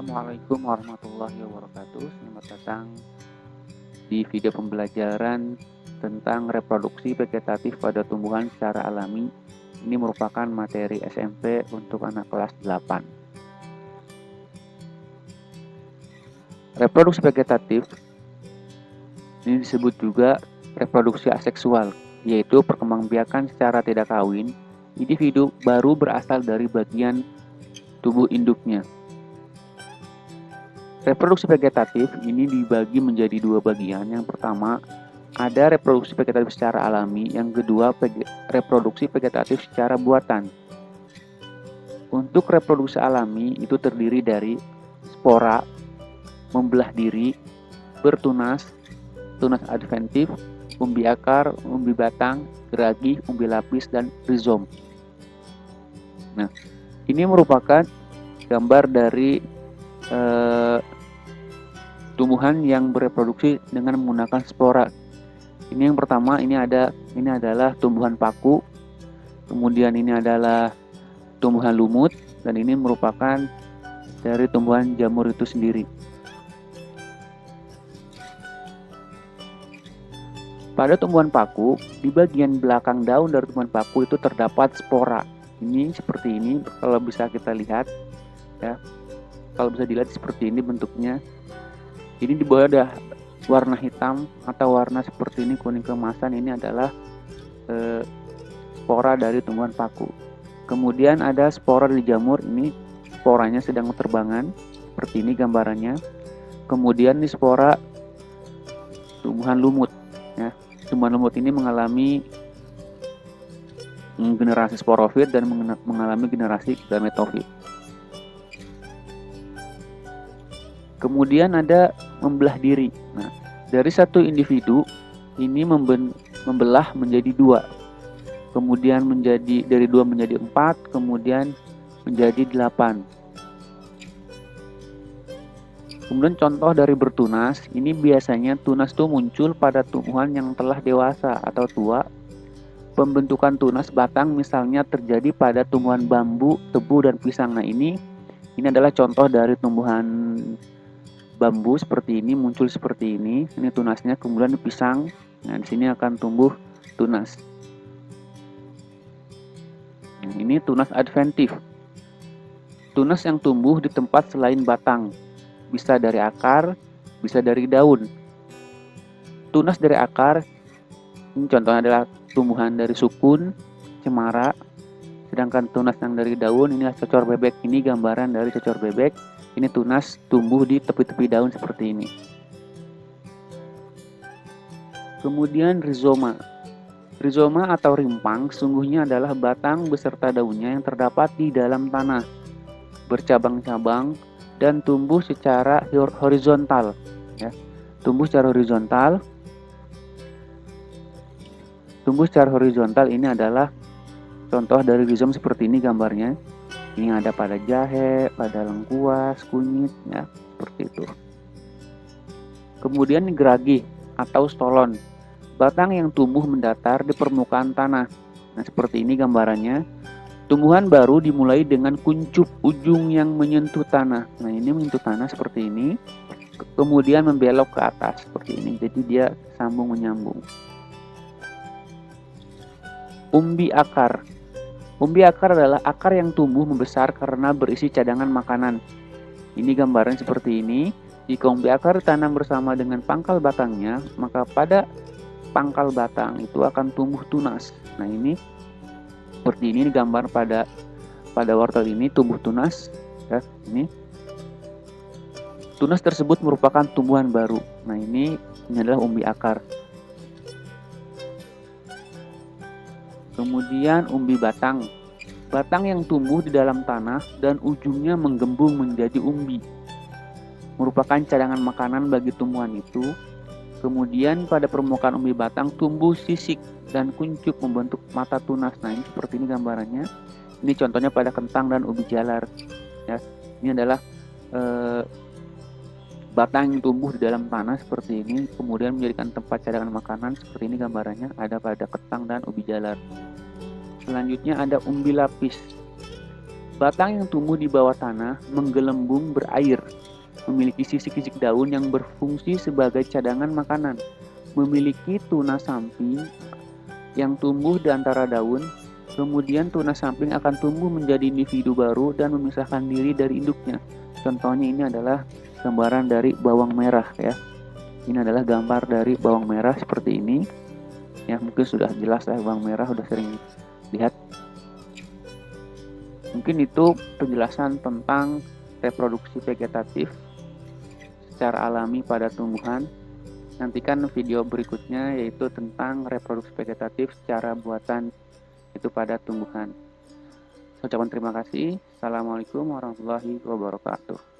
Assalamualaikum warahmatullahi wabarakatuh. Selamat datang di video pembelajaran tentang reproduksi vegetatif pada tumbuhan secara alami. Ini merupakan materi SMP untuk anak kelas 8. Reproduksi vegetatif ini disebut juga reproduksi aseksual, yaitu perkembangbiakan secara tidak kawin individu baru berasal dari bagian tubuh induknya. Reproduksi vegetatif ini dibagi menjadi dua bagian. Yang pertama, ada reproduksi vegetatif secara alami. Yang kedua, reproduksi vegetatif secara buatan. Untuk reproduksi alami itu terdiri dari spora, membelah diri, bertunas, tunas adventif, umbi akar, umbi batang, geragi, umbi lapis, dan rizom. Nah, ini merupakan gambar dari tumbuhan yang bereproduksi dengan menggunakan spora. Ini yang pertama, ini adalah tumbuhan paku. Kemudian ini adalah tumbuhan lumut, dan ini merupakan dari tumbuhan jamur itu sendiri. Pada tumbuhan paku, di bagian belakang daun dari tumbuhan paku itu terdapat spora. Ini seperti ini, kalau bisa kita lihat ya. Kalau bisa dilihat seperti ini bentuknya. Ini di bawah ada warna hitam atau warna seperti ini kuning keemasan. Ini adalah spora dari tumbuhan paku. Kemudian ada spora di jamur. Ini sporanya sedang terbangan, seperti ini gambarannya. Kemudian di spora tumbuhan lumut. Ya, tumbuhan lumut ini mengalami generasi sporofit dan mengalami generasi gametofit. Kemudian ada membelah diri. Nah, dari satu individu ini membelah menjadi dua. Kemudian dari 2 menjadi 4, kemudian menjadi 8. Kemudian contoh dari bertunas, ini biasanya tunas itu muncul pada tumbuhan yang telah dewasa atau tua. Pembentukan tunas batang misalnya terjadi pada tumbuhan bambu, tebu, dan pisang. Nah, ini adalah contoh dari tumbuhan bambu seperti ini, muncul seperti ini. Ini tunasnya, kemudian pisang. Nah, di sini akan tumbuh tunas. Nah, ini tunas adventif. Tunas yang tumbuh di tempat selain batang. Bisa dari akar, bisa dari daun. Tunas dari akar, ini contohnya adalah tumbuhan dari sukun, cemara. Sedangkan tunas yang dari daun, ini cocor bebek. Ini gambaran dari cocor bebek. Ini tunas tumbuh di tepi-tepi daun seperti ini. Kemudian rizoma. Rizoma atau rimpang sungguhnya adalah batang beserta daunnya yang terdapat di dalam tanah, bercabang-cabang dan tumbuh secara horizontal. Ya, tumbuh secara horizontal. Tumbuh secara horizontal ini adalah contoh dari rizom seperti ini gambarnya. Ini ada pada jahe, pada lengkuas, kunyit, ya, seperti itu. Kemudian geragi atau stolon, batang yang tumbuh mendatar di permukaan tanah. Nah, seperti ini gambarannya. Tumbuhan baru dimulai dengan kuncup ujung yang menyentuh tanah. Nah, ini menyentuh tanah seperti ini. Kemudian membelok ke atas seperti ini. Jadi dia sambung menyambung. Umbi akar. Umbi akar adalah akar yang tumbuh membesar karena berisi cadangan makanan. Ini gambaran seperti ini. Jika umbi akar ditanam bersama dengan pangkal batangnya, maka pada pangkal batang itu akan tumbuh tunas. Nah, ini seperti ini gambar pada wortel ini tumbuh tunas. Ya, ini tunas tersebut merupakan tumbuhan baru. Nah, ini adalah umbi akar. Kemudian umbi batang. Batang yang tumbuh di dalam tanah dan ujungnya menggembung menjadi umbi. Merupakan cadangan makanan bagi tumbuhan itu. Kemudian pada permukaan umbi batang tumbuh sisik dan kuncup membentuk mata tunas. Nah, ini seperti ini gambarannya. Ini contohnya pada kentang dan ubi jalar. Ya, ini adalah batang yang tumbuh di dalam tanah seperti ini, kemudian menjadikan tempat cadangan makanan. Seperti ini gambarannya, ada pada kentang dan ubi jalar. Selanjutnya ada umbi lapis. Batang yang tumbuh di bawah tanah menggelembung berair, memiliki sisik-sisik daun yang berfungsi sebagai cadangan makanan, memiliki tunas samping yang tumbuh di antara daun. Kemudian tunas samping akan tumbuh menjadi individu baru dan memisahkan diri dari induknya. Contohnya ini adalah gambaran dari bawang merah ya. Ini adalah gambar dari bawang merah seperti ini. Ya, mungkin sudah jelas ya, bawang merah sudah sering lihat. Mungkin itu penjelasan tentang reproduksi vegetatif secara alami pada tumbuhan. Nantikan video berikutnya yaitu tentang reproduksi vegetatif secara buatan itu pada tumbuhan. Ucapan terima kasih. Assalamualaikum warahmatullahi wabarakatuh.